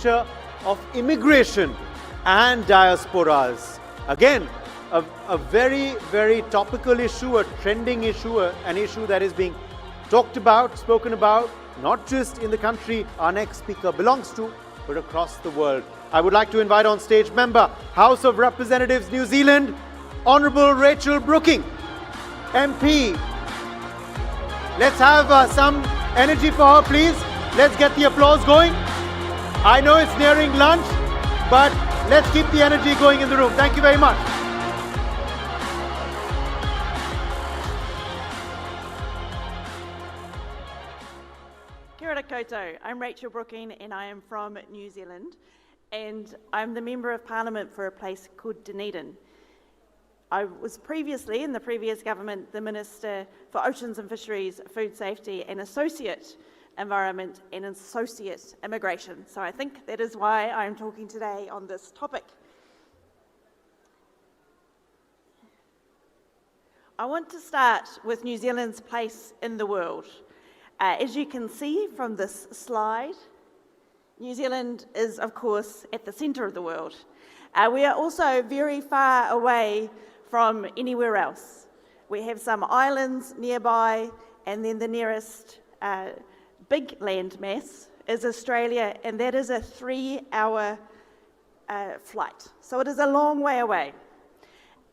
future of immigration and diasporas. Again, a very, very topical issue, a trending issue, an issue that is being talked about, spoken about, not just in the country our next speaker belongs to, but across the world. I would like to invite on stage member, House of Representatives, New Zealand, Honourable Rachel Brooking, MP. Let's have some energy for her, please. Let's get the applause going. I know it's nearing lunch, but let's keep the energy going in the room. Thank you very much. Kia ora koutou. I'm Rachel Brooking and I am from New Zealand, and I'm the Member of Parliament for a place called Dunedin. I was previously, in the previous government, the Minister for Oceans and Fisheries, Food Safety and Associate Environment and Associate Immigration. So I think that is why I'm talking today on this topic. I want to start with New Zealand's place in the world. As you can see from this slide, New Zealand is, of course, at the centre of the world. We are also very far away from anywhere else. We have some islands nearby, and then the nearest big landmass is Australia, and that is a 3-hour flight. So it is a long way away.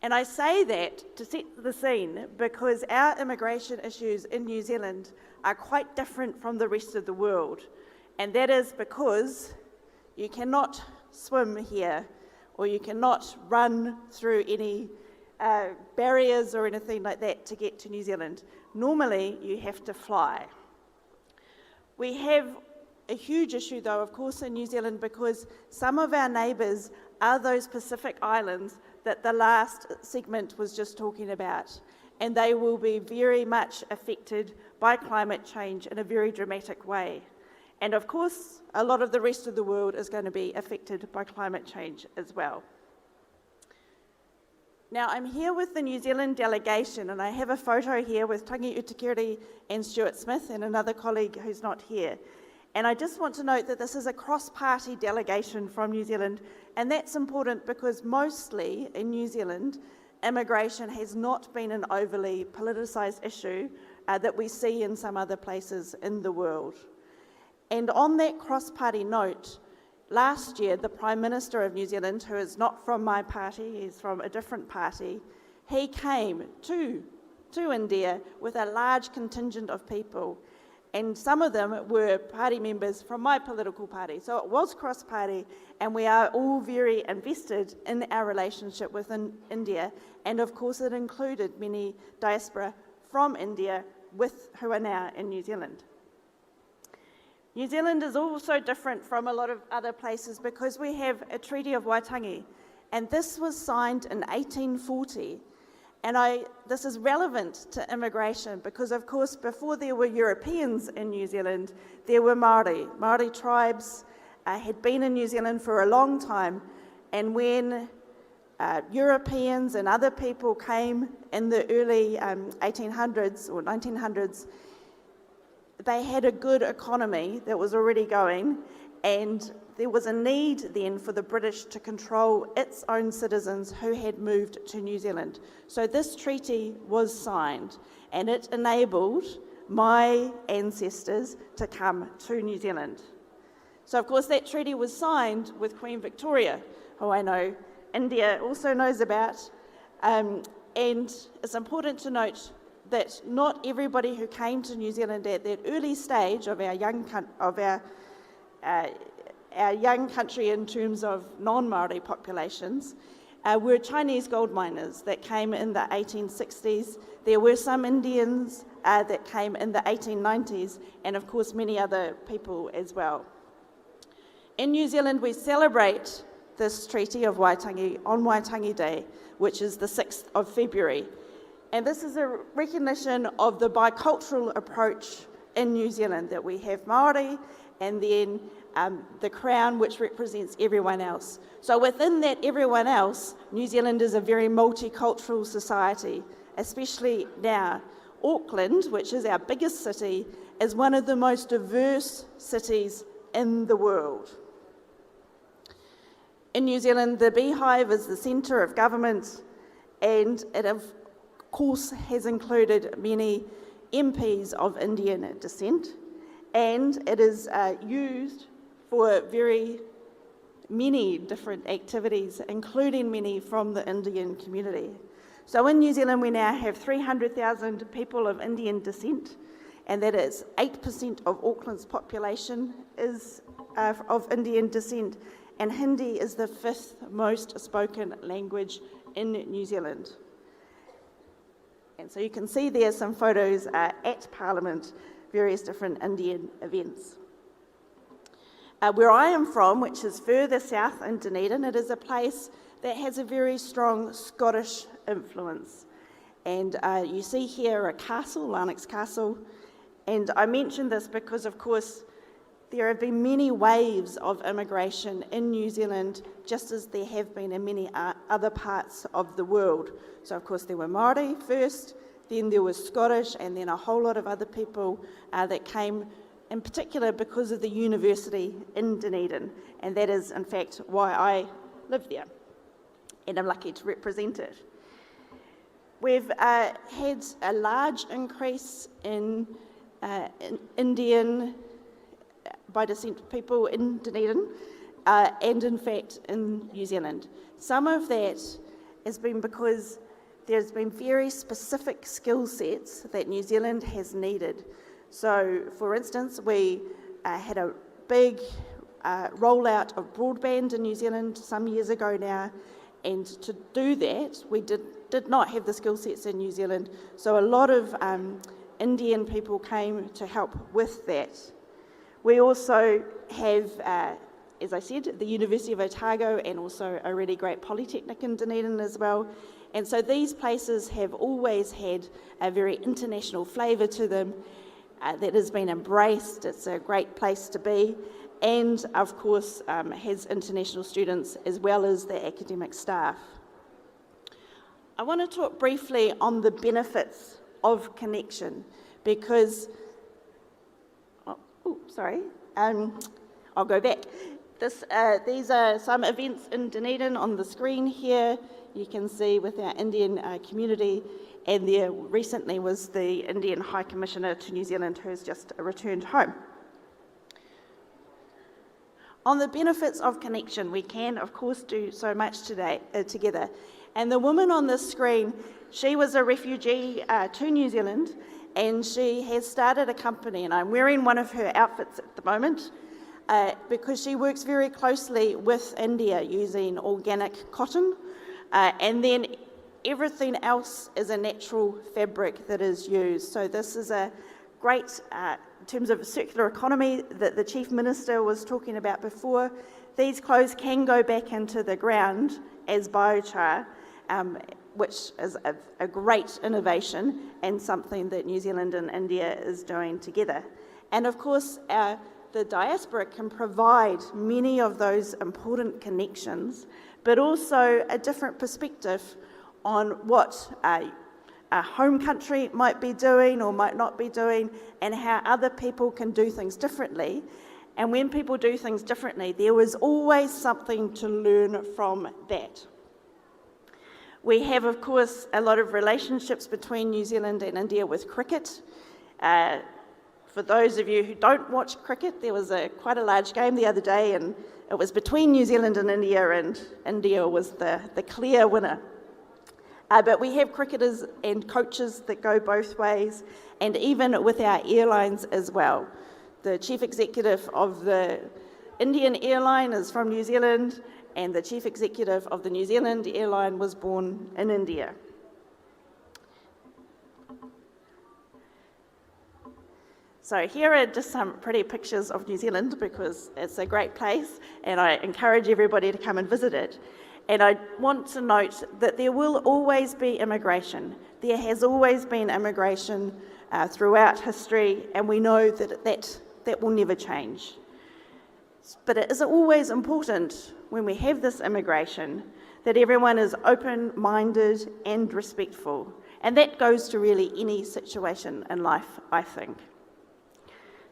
And I say that to set the scene because our immigration issues in New Zealand are quite different from the rest of the world. And that is because you cannot swim here, or you cannot run through any barriers or anything like that to get to New Zealand. Normally, you have to fly. We have a huge issue, though, of course, in New Zealand because some of our neighbours are those Pacific islands that the last segment was just talking about, and they will be very much affected by climate change in a very dramatic way. And of course, a lot of the rest of the world is going to be affected by climate change as well. Now, I'm here with the New Zealand delegation, and I have a photo here with Tangi Utikere and Stuart Smith and another colleague who's not here. And I just want to note that this is a cross-party delegation from New Zealand, and that's important because mostly in New Zealand, immigration has not been an overly politicised issue that we see in some other places in the world. And on that cross-party note, last year, the Prime Minister of New Zealand, who is not from my party, he's from a different party, he came to India with a large contingent of people, and some of them were party members from my political party. So it was cross-party, and we are all very invested in our relationship with India, and of course it included many diaspora from India who are now in New Zealand. New Zealand is also different from a lot of other places because we have a Treaty of Waitangi, and this was signed in 1840. And this is relevant to immigration because, of course, before there were Europeans in New Zealand, there were Māori. Māori tribes had been in New Zealand for a long time, and when Europeans and other people came in the early 1800s or 1900s, they had a good economy that was already going, and there was a need then for the British to control its own citizens who had moved to New Zealand. So this treaty was signed, and it enabled my ancestors to come to New Zealand. So of course that treaty was signed with Queen Victoria, who I know India also knows about, and it's important to note that not everybody who came to New Zealand at that early stage of our young country in terms of non-Māori populations were Chinese gold miners that came in the 1860s. There were some Indians that came in the 1890s, and of course many other people as well. In New Zealand, we celebrate this Treaty of Waitangi on Waitangi Day, which is the 6th of February. And this is a recognition of the bicultural approach in New Zealand, that we have Māori and then the Crown, which represents everyone else. So within that everyone else, New Zealand is a very multicultural society, especially now. Auckland, which is our biggest city, is one of the most diverse cities in the world. In New Zealand, the beehive is the centre of government, and it of course has included many MPs of Indian descent, and it is used for very many different activities, including many from the Indian community. So in New Zealand, we now have 300,000 people of Indian descent, and that is 8% of Auckland's population is of Indian descent, and Hindi is the 5th most spoken language in New Zealand. And so you can see there some photos at Parliament, various different Indian events. Where I am from, which is further south in Dunedin, it is a place that has a very strong Scottish influence. And you see here a castle, Larnax Castle, and I mention this because, of course, there have been many waves of immigration in New Zealand, just as there have been in many other parts of the world. So, of course, there were Māori first, then there was Scottish, and then a whole lot of other people that came, in particular because of the university in Dunedin. And that is, in fact, why I live there, and I'm lucky to represent it. We've had a large increase in Indian by descent people in Dunedin, and in fact in New Zealand. Some of that has been because there's been very specific skill sets that New Zealand has needed. So, for instance, we had a big rollout of broadband in New Zealand some years ago now, and to do that, we did not have the skill sets in New Zealand, so a lot of Indian people came to help with that. We also have, as I said, the University of Otago, and also a really great polytechnic in Dunedin as well. And so these places have always had a very international flavour to them that has been embraced. It's a great place to be, and of course has international students as well as the academic staff. I want to talk briefly on the benefits of connection, because I'll go back. These are some events in Dunedin on the screen here. You can see with our Indian community, and there recently was the Indian High Commissioner to New Zealand who has just returned home. On the benefits of connection, we can, of course, do so much today together. And the woman on this screen, she was a refugee to New Zealand, and she has started a company, and I'm wearing one of her outfits at the moment, because she works very closely with India using organic cotton, and then everything else is a natural fabric that is used. So this is a great, in terms of a circular economy that the Chief Minister was talking about before. These clothes can go back into the ground as biochar, which is a great innovation and something that New Zealand and India is doing together. And of course, the diaspora can provide many of those important connections, but also a different perspective on what a home country might be doing or might not be doing, and how other people can do things differently. And when people do things differently, there is always something to learn from that. We have, of course, a lot of relationships between New Zealand and India with cricket. For those of you who don't watch cricket, there was quite a large game the other day, and it was between New Zealand and India was the clear winner. But we have cricketers and coaches that go both ways, and even with our airlines as well. The chief executive of the Indian airline is from New Zealand, and the chief executive of the New Zealand airline was born in India. So here are just some pretty pictures of New Zealand, because it's a great place, and I encourage everybody to come and visit it. And I want to note that there will always be immigration. There has always been immigration throughout history, and we know that will never change. But it is always important when we have this immigration that everyone is open-minded and respectful. And that goes to really any situation in life, I think.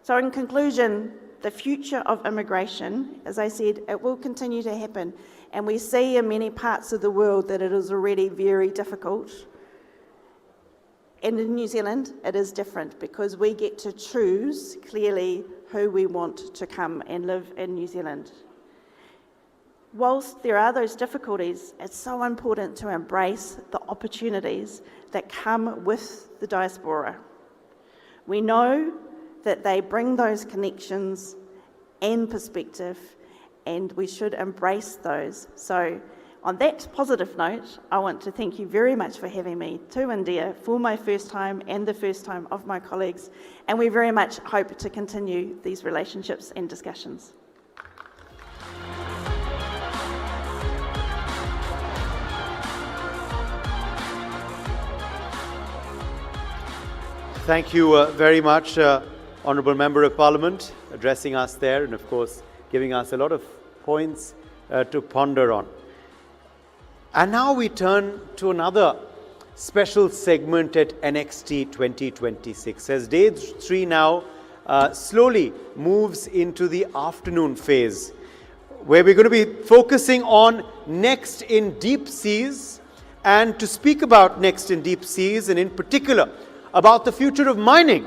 So in conclusion, the future of immigration, as I said, it will continue to happen. And we see in many parts of the world that it is already very difficult. And in New Zealand, it is different because we get to choose clearly who we want to come and live in New Zealand. Whilst there are those difficulties, it's so important to embrace the opportunities that come with the diaspora. We know that they bring those connections and perspective, and we should embrace those. So on that positive note, I want to thank you very much for having me to India for my first time and the first time of my colleagues, and we very much hope to continue these relationships and discussions. Thank you very much, Honourable Member of Parliament, addressing us there and, of course, giving us a lot of points to ponder on. And now we turn to another special segment at NXT 2026. As day 3 now slowly moves into the afternoon phase, where we're going to be focusing on Next in Deep Seas, and to speak about Next in Deep Seas, and in particular about the future of mining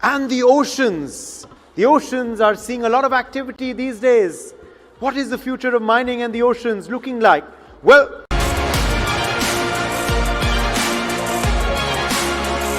and the oceans. The oceans are seeing a lot of activity these days. What is the future of mining and the oceans looking like? Well,